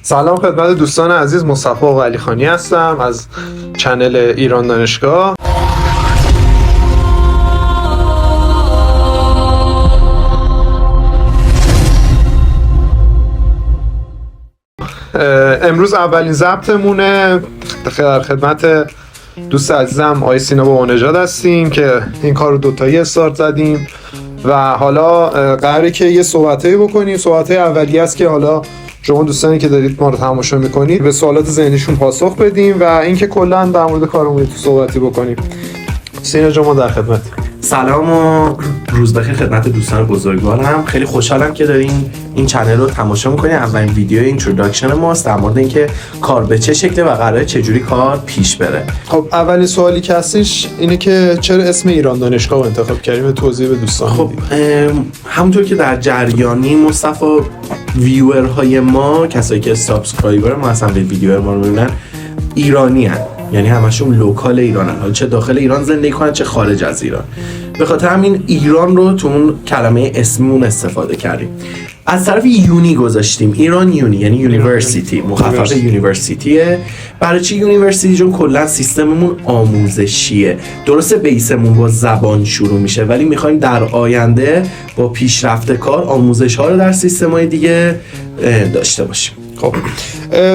سلام خدمت دوستان عزیز، مصطفی علیخانی هستم از چنل ایران دانشگاه. امروز اولین ضبطمونه. در خدمت دوست عزیزم آقای سینا بابانژاد هستیم که این کار رو دوتایی استارت زدیم و حالا قراره که یه صحبتایی بکنیم. صحبتای اولیه است که حالا شما دوستانی که دارید ما رو تماشا میکنید به سوالات ذهنیشون پاسخ بدیم و اینکه کلا در مورد کارمون تو صحبتی بکنیم. سینا جان ما در خدمت. سلام و روز بخیر خدمت دوستان بزرگوارم. خیلی خوشحالم که دارین این چنل رو تماشا میکنین. اولین ویدیو اینتروداکشن ماست در مورد اینکه کار به چه شکله و قراره چجوری کار پیش بره. خب اولین سوالی که هستش اینه که چرا اسم ایران دانشگاه رو انتخاب کردیم؟ توضیح به دوستان خب همونطور که در جریانی مصطفی ویورهای ما، کسایی که سابسکرایبر ما هستن به ویدیو ما رو میبینن، ایرانی هستن، یعنی همشون لوکال ایرانن، حالا چه داخل ایران زندگی کنن چه خارج از ایران. به خاطر همین ایران رو تو اون کلمه اسمیمون استفاده کردیم. از طرف یونی گذاشتیم، ایران یونی یعنی یونیورسیتی، مخفف یونیورسیتیه. برای چی یونیورسیتی؟ چون کلا سیستممون آموزشیه. درسته بیسمون با زبان شروع میشه ولی میخوایم در آینده با پیشرفت کار آموزش ها رو در سیستم‌های دیگه داشته باشیم. خب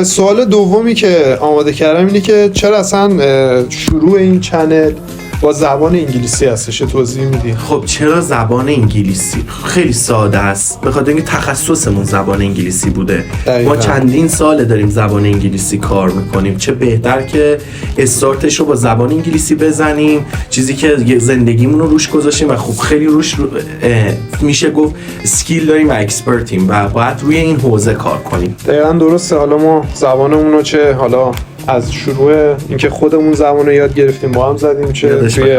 سوال دومی که آماده کردم اینه که چرا اصلا شروع این چنل با زبان انگلیسی هستش؟ توضیح میدی؟ خب چرا زبان انگلیسی؟ خیلی ساده است. به خاطر اینکه تخصصمون زبان انگلیسی بوده. ما چندین ساله داریم زبان انگلیسی کار میکنیم. چه بهتر که استارتش رو با زبان انگلیسی بزنیم، چیزی که زندگیمون رو روش گذاشتیم و خب خیلی روش میشه گفت اسکیل داریم و اکسپرتیم و باید روی این حوزه کار کنیم. دقیقاً درسته. حالا ما زبانمون رو چه حالا از شروع اینکه خودمون زبان رو یاد گرفتیم با هم زدیم، چه توی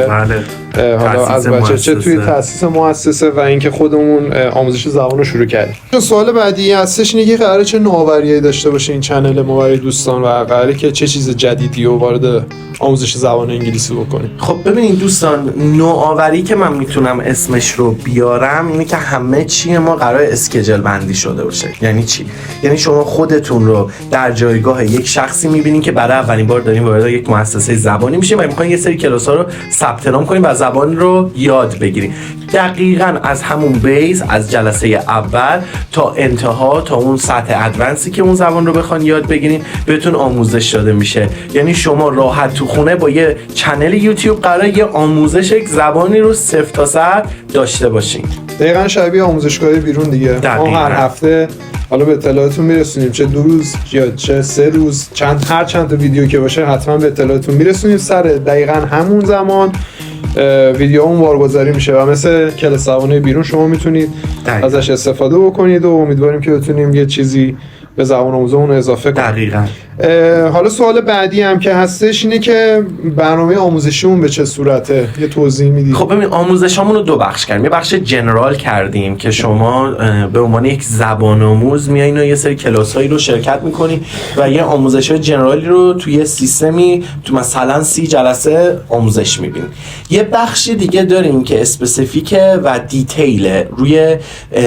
حالا از بچه چه توی تأسیس مؤسسه و اینکه خودمون آموزش زبان رو شروع کردیم. سوال بعدی هستش اینه که قراره چه نوآوریایی داشته باشه این چنل ما برای دوستان و قراره که چه چیز جدیدی رو وارد آموزش زبان انگلیسی بکنیم. خب ببینید دوستان، نوآوری که من میتونم اسمش رو بیارم اینه که همه چی ما قرار اسکیجول بندی شده باشه. یعنی چی؟ یعنی شما خودتون رو در جایگاه یک شخصی میبینید که برای اولین بار داریم وارد یک مؤسسه زبانی میشیم و میخواین یه سری کلاس‌ها رو ثبت نام کنیم و زبان رو یاد بگیریم. دقیقاً از همون بیس، از جلسه اول تا انتها، تا اون سطح ادوانسی که اون زبان رو بخوان یاد بگیرین بهتون آموزش داده میشه. یعنی شما راحت تو خونه با یه چنل یوتیوب قراره یه آموزش یک زبانی رو صفر تا صد داشته باشین. دقیقاً شبیه آموزشگاه بیرون دیگه. ما هر هفته حالا به اطلاعاتتون میرسونیم، چه 2 روز یا چه 3 روز، هر چند تا ویدیو که باشه حتما به اطلاعاتتون میرسونیم. سر دقیقاً همون زمان ویدیو اون بارگذاری میشه و مثل کلاس زبانه بیرون شما میتونید ازش استفاده بکنید و امیدواریم که بتونیم یه چیزی به زبان آموزمون اضافه کنیم. دقیقاً. حالا سوال بعدی هم که هستش اینه که برنامه آموزشیمون به چه صورته؟ یه توضیح میدید؟ خب ببین، آموزشامون رو 2 بخش کردیم. یه بخش جنرال کردیم که شما به عنوان یک زبان آموز میایین و یه سری کلاس‌هایی رو شرکت میکنین و یه آموزش‌های جنرالی رو توی سیستمی تو مثلا 30 جلسه آموزش میبینید. یه بخش دیگه داریم که اسپسیفیکه و دیتیله، روی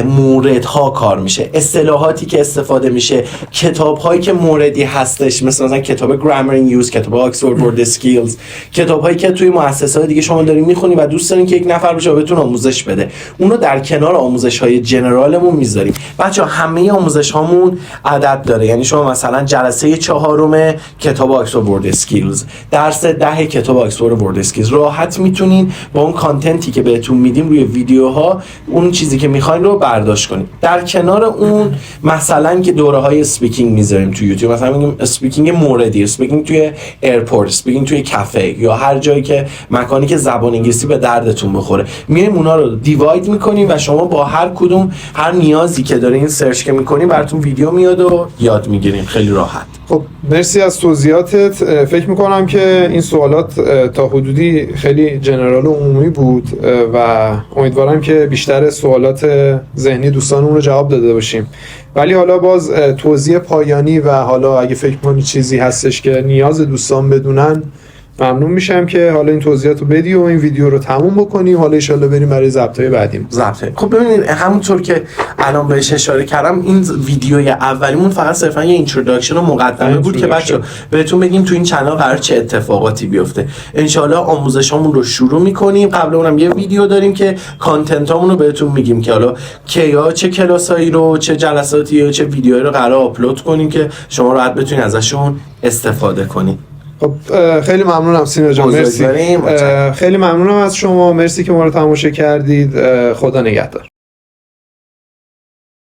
موردها کار میشه، اصطلاحاتی که استفاده میشه، کتاب‌هایی که موردی هست مثلا کتاب گرامر این یوز، کتاب آکسفورد ورد اسکیلز، کتابایی که توی مؤسسه‌های دیگه شما دارین میخونی و دوست دارین که یک نفر باشه بهتون آموزش بده، اونو در کنار آموزش‌های جنرالمون میذاریم. بچه‌ها همه آموزش‌هامون عدد داره. یعنی شما مثلا جلسه 4 کتاب آکسفورد ورد اسکیلز، درس 10 کتاب آکسفورد ورد اسکیلز، راحت میتونین با اون کانتنتی که بهتون میدیم روی ویدیوها اون چیزی که میخواین رو برداشت کنین. در کنار اون مثلا که دوره‌های اسپیکینگ میذاریم تو یوتیوب، مثلا میگیم اسپیکینگ موردی، اسپیکینگ توی ایرپورت، اسپیکینگ توی کافه یا هر جایی که مکانی که زبان انگلیسی به دردتون بخوره، میایم اونا رو دیواید میکنیم و شما با هر کدوم هر نیازی که دارین سرچ که میکنین براتون ویدیو میاد و یاد میگیرین خیلی راحت. خب مرسی از توضیحاتت. فکر میکنم که این سوالات تا حدودی خیلی جنرال و عمومی بود و امیدوارم که بیشتر سوالات ذهنی دوستانمون رو جواب داده باشیم. ولی حالا باز توضیح پایانی و حالا اگه فکر کنید چیزی هستش که نیاز دوستان بدونن ممنون میشم که حالا این توضیحاتو بدی و این ویدیو رو تموم بکنیم، حالا ان شاءالله بریم برای ضبط‌های بعدیم. ضبطه. خب ببینید همونطور که الان بهش اشاره کردم، این ویدیوی اولیمون فقط صرفا یه اینتروداکشن و مقدمه بود که بچه‌ها بهتون بگیم تو این چنل قرار چه اتفاقاتی بیفته. ان آموزشامون رو شروع می‌کنیم. قبل اونم یه ویدیو داریم که کانتنتامون رو بهتون میگیم که حالا کیا چه کلاسایی رو، چه جلساتی و چه ویدیوهایی رو قرار آپلود کنیم که شما راحت بتونید ازشون استفاده کنید. خب خیلی ممنونم سینا جان، مرسی. خیلی ممنونم از شما، مرسی که ما رو تماشا کردید. خدا نگهدار.